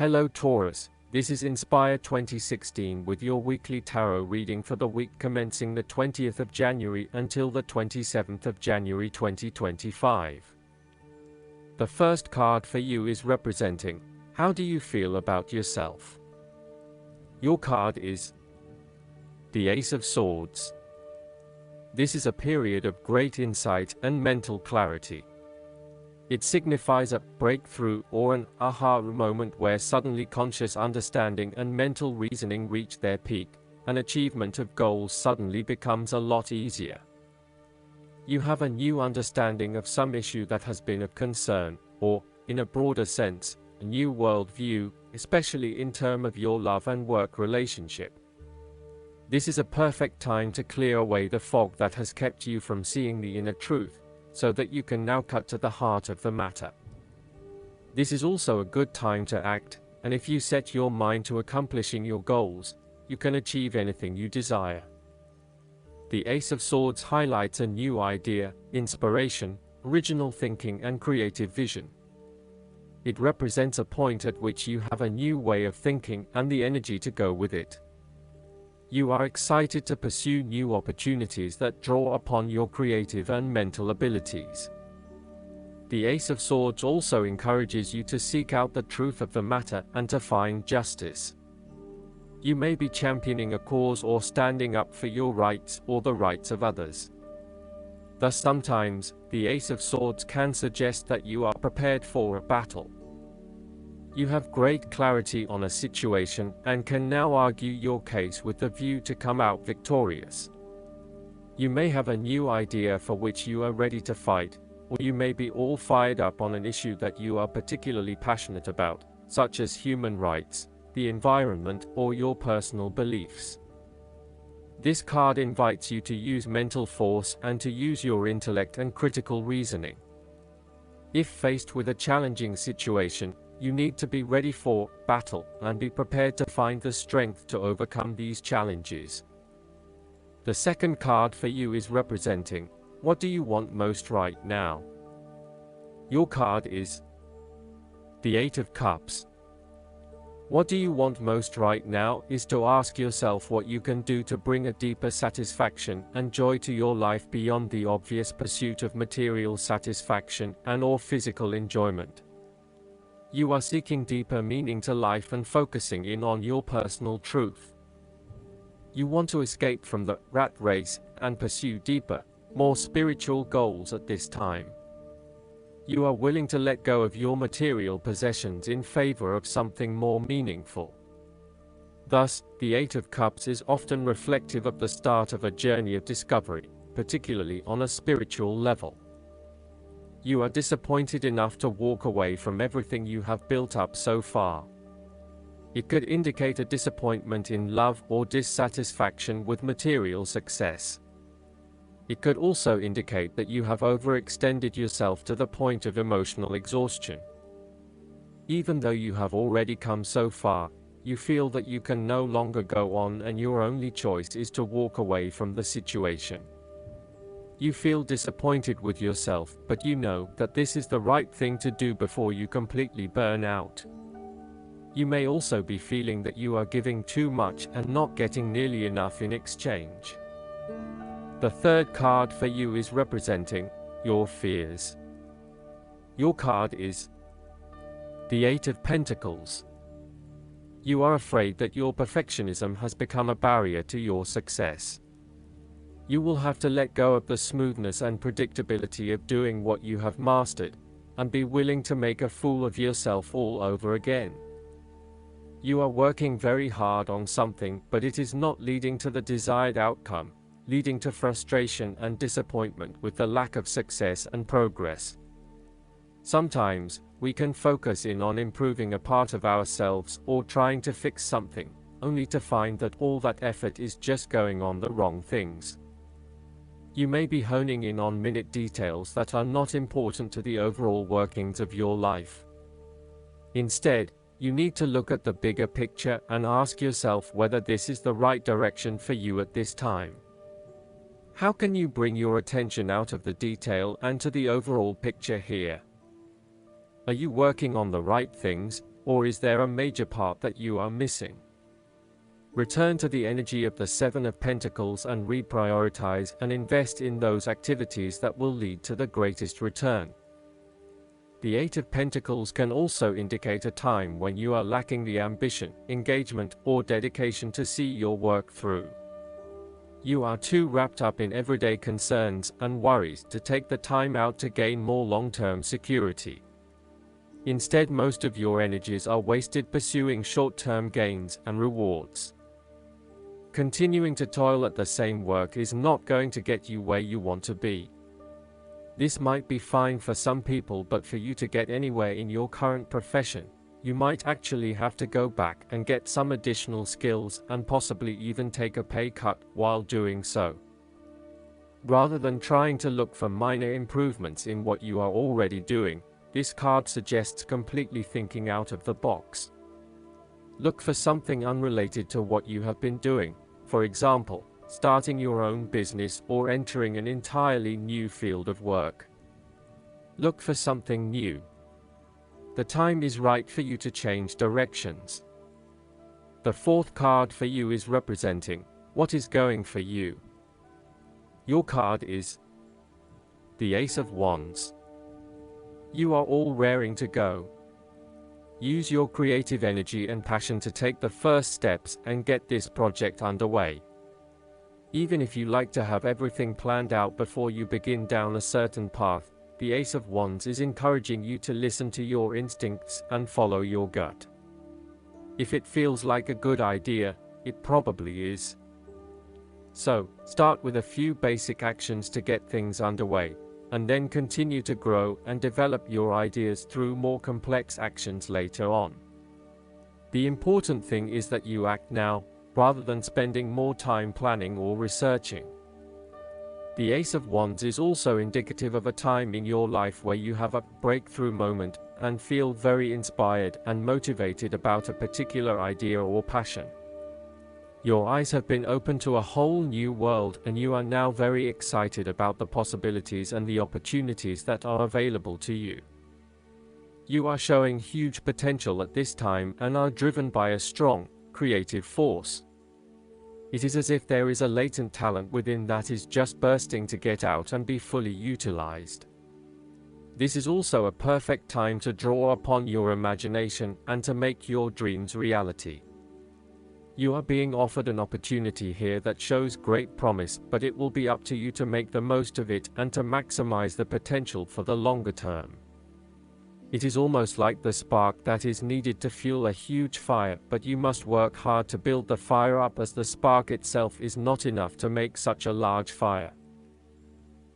Hello Taurus, this is Inspire 2016 with your weekly tarot reading for the week commencing the 20th of January until the 27th of January 2025. The first card for you is representing, how do you feel about yourself? Your card is the Ace of Swords. This is a period of great insight and mental clarity. It signifies a breakthrough or an aha moment where suddenly conscious understanding and mental reasoning reach their peak, and achievement of goals suddenly becomes a lot easier. You have a new understanding of some issue that has been of concern, or, in a broader sense, a new worldview, especially in terms of your love and work relationship. This is a perfect time to clear away the fog that has kept you from seeing the inner truth, so that you can now cut to the heart of the matter. This is also a good time to act, and if you set your mind to accomplishing your goals, you can achieve anything you desire. The Ace of Swords highlights a new idea, inspiration, original thinking and creative vision. It represents a point at which you have a new way of thinking and the energy to go with it. You are excited to pursue new opportunities that draw upon your creative and mental abilities. The Ace of Swords also encourages you to seek out the truth of the matter and to find justice. You may be championing a cause or standing up for your rights or the rights of others. Thus sometimes, the Ace of Swords can suggest that you are prepared for a battle. You have great clarity on a situation and can now argue your case with the view to come out victorious. You may have a new idea for which you are ready to fight, or you may be all fired up on an issue that you are particularly passionate about, such as human rights, the environment, or your personal beliefs. This card invites you to use mental force and to use your intellect and critical reasoning. If faced with a challenging situation, you need to be ready for battle and be prepared to find the strength to overcome these challenges. The second card for you is representing, what do you want most right now? Your card is the Eight of Cups. What do you want most right now is to ask yourself what you can do to bring a deeper satisfaction and joy to your life beyond the obvious pursuit of material satisfaction and/or physical enjoyment. You are seeking deeper meaning to life and focusing in on your personal truth. You want to escape from the rat race and pursue deeper, more spiritual goals at this time. You are willing to let go of your material possessions in favor of something more meaningful. Thus, the Eight of Cups is often reflective of the start of a journey of discovery, particularly on a spiritual level. You are disappointed enough to walk away from everything you have built up so far. It could indicate a disappointment in love or dissatisfaction with material success. It could also indicate that you have overextended yourself to the point of emotional exhaustion. Even though you have already come so far, you feel that you can no longer go on and your only choice is to walk away from the situation. You feel disappointed with yourself, but you know that this is the right thing to do before you completely burn out. You may also be feeling that you are giving too much and not getting nearly enough in exchange. The third card for you is representing your fears. Your card is the Eight of Pentacles. You are afraid that your perfectionism has become a barrier to your success. You will have to let go of the smoothness and predictability of doing what you have mastered, and be willing to make a fool of yourself all over again. You are working very hard on something, but it is not leading to the desired outcome, leading to frustration and disappointment with the lack of success and progress. Sometimes, we can focus in on improving a part of ourselves or trying to fix something, only to find that all that effort is just going on the wrong things. You may be honing in on minute details that are not important to the overall workings of your life. Instead, you need to look at the bigger picture and ask yourself whether this is the right direction for you at this time. How can you bring your attention out of the detail and to the overall picture here? Are you working on the right things, Or is there a major part that you are missing? Return to the energy of the Seven of Pentacles and reprioritize and invest in those activities that will lead to the greatest return. The Eight of Pentacles can also indicate a time when you are lacking the ambition, engagement, or dedication to see your work through. You are too wrapped up in everyday concerns and worries to take the time out to gain more long-term security. Instead, most of your energies are wasted pursuing short-term gains and rewards. Continuing to toil at the same work is not going to get you where you want to be. This might be fine for some people, but for you to get anywhere in your current profession, you might actually have to go back and get some additional skills and possibly even take a pay cut while doing so. Rather than trying to look for minor improvements in what you are already doing, this card suggests completely thinking out of the box. Look for something unrelated to what you have been doing, for example, starting your own business or entering an entirely new field of work. Look for something new. The time is right for you to change directions. The fourth card for you is representing what is going for you. Your card is the Ace of Wands. You are all raring to go. Use your creative energy and passion to take the first steps and get this project underway. Even if you like to have everything planned out before you begin down a certain path, the Ace of Wands is encouraging you to listen to your instincts and follow your gut. If it feels like a good idea, it probably is. So, start with a few basic actions to get things underway, and then continue to grow and develop your ideas through more complex actions later on. The important thing is that you act now, rather than spending more time planning or researching. The Ace of Wands is also indicative of a time in your life where you have a breakthrough moment and feel very inspired and motivated about a particular idea or passion. Your eyes have been opened to a whole new world, and you are now very excited about the possibilities and the opportunities that are available to you. You are showing huge potential at this time and are driven by a strong, creative force. It is as if there is a latent talent within that is just bursting to get out and be fully utilized. This is also a perfect time to draw upon your imagination and to make your dreams reality. You are being offered an opportunity here that shows great promise, but it will be up to you to make the most of it and to maximize the potential for the longer term. It is almost like the spark that is needed to fuel a huge fire, but you must work hard to build the fire up, as the spark itself is not enough to make such a large fire.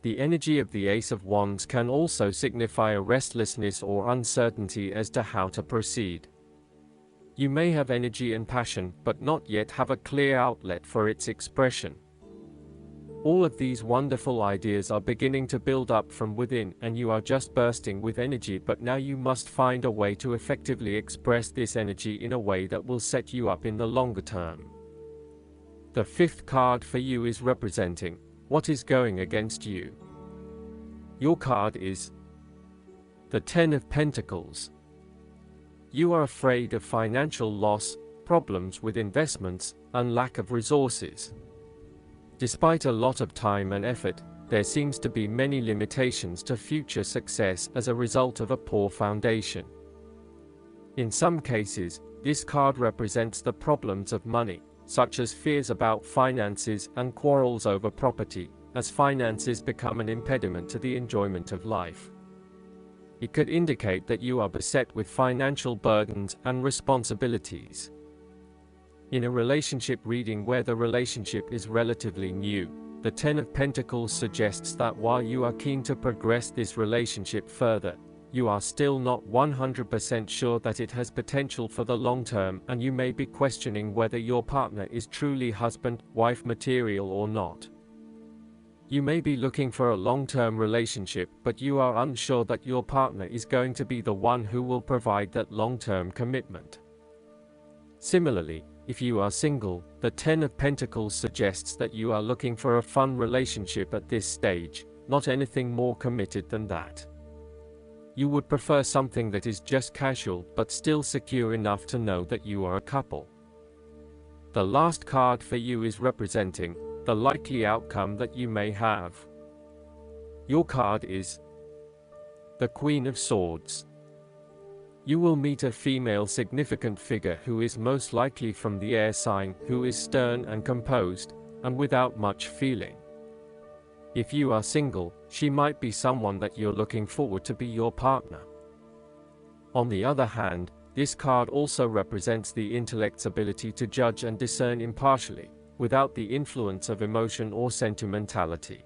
The energy of the Ace of Wands can also signify a restlessness or uncertainty as to how to proceed. You may have energy and passion, but not yet have a clear outlet for its expression. All of these wonderful ideas are beginning to build up from within, and you are just bursting with energy, but now you must find a way to effectively express this energy in a way that will set you up in the longer term. The fifth card for you is representing what is going against you. Your card is the Ten of Pentacles. You are afraid of financial loss, problems with investments, and lack of resources. Despite a lot of time and effort, there seems to be many limitations to future success as a result of a poor foundation. In some cases, this card represents the problems of money, such as fears about finances and quarrels over property, as finances become an impediment to the enjoyment of life. It could indicate that you are beset with financial burdens and responsibilities. In a relationship reading where the relationship is relatively new, the Ten of Pentacles suggests that while you are keen to progress this relationship further, you are still not 100% sure that it has potential for the long term, and you may be questioning whether your partner is truly husband-wife material or not. You may be looking for a long-term relationship, but you are unsure that your partner is going to be the one who will provide that long-term commitment. Similarly, if you are single, the Ten of Pentacles suggests that you are looking for a fun relationship at this stage, not anything more committed than that. You would prefer something that is just casual but still secure enough to know that you are a couple. The last card for you is representing the likely outcome that you may have. Your card is the Queen of Swords. You will meet a female significant figure who is most likely from the air sign, who is stern and composed, and without much feeling. If you are single, she might be someone that you're looking forward to be your partner. On the other hand, this card also represents the intellect's ability to judge and discern impartially, without the influence of emotion or sentimentality.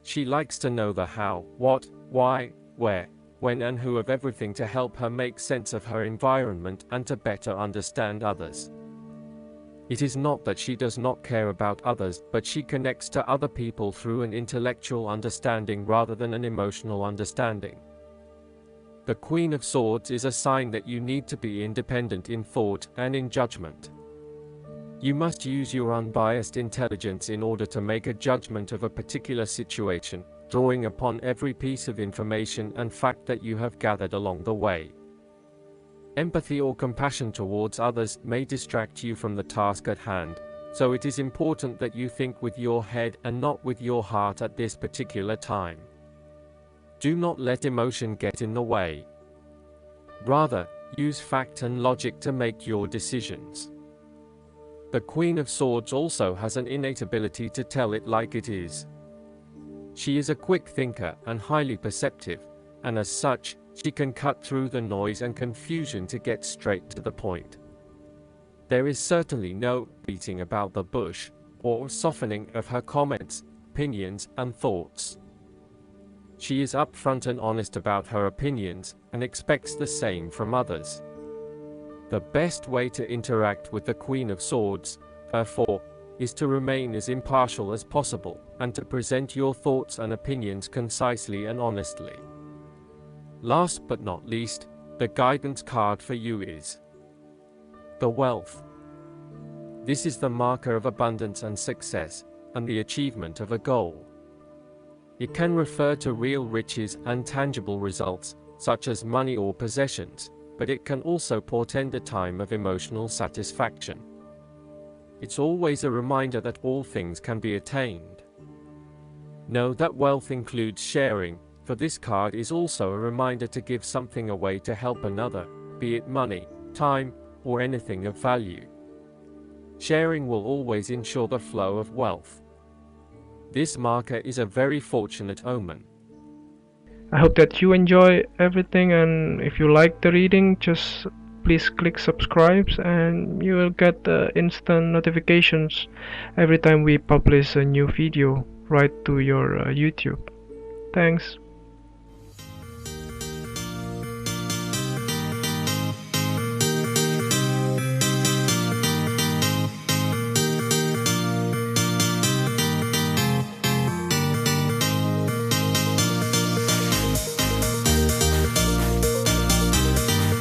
She likes to know the how, what, why, where, when and who of everything to help her make sense of her environment and to better understand others. It is not that she does not care about others, but she connects to other people through an intellectual understanding rather than an emotional understanding. The Queen of Swords is a sign that you need to be independent in thought and in judgment. You must use your unbiased intelligence in order to make a judgment of a particular situation, drawing upon every piece of information and fact that you have gathered along the way. Empathy or compassion towards others may distract you from the task at hand, so it is important that you think with your head and not with your heart at this particular time. Do not let emotion get in the way. Rather, use fact and logic to make your decisions. The Queen of Swords also has an innate ability to tell it like it is. She is a quick thinker and highly perceptive, and as such, she can cut through the noise and confusion to get straight to the point. There is certainly no beating about the bush, or softening of her comments, opinions, and thoughts. She is upfront and honest about her opinions, and expects the same from others. The best way to interact with the Queen of Swords, therefore, is to remain as impartial as possible, and to present your thoughts and opinions concisely and honestly. Last but not least, the guidance card for you is the Wealth. This is the marker of abundance and success, and the achievement of a goal. It can refer to real riches and tangible results, such as money or possessions, but it can also portend a time of emotional satisfaction. It's always a reminder that all things can be attained. Know that wealth includes sharing, for this card is also a reminder to give something away to help another, be it money, time, or anything of value. Sharing will always ensure the flow of wealth. This marker is a very fortunate omen. I hope that you enjoy everything, and if you like the reading, just please click subscribe and you will get instant notifications every time we publish a new video right to your YouTube. Thanks.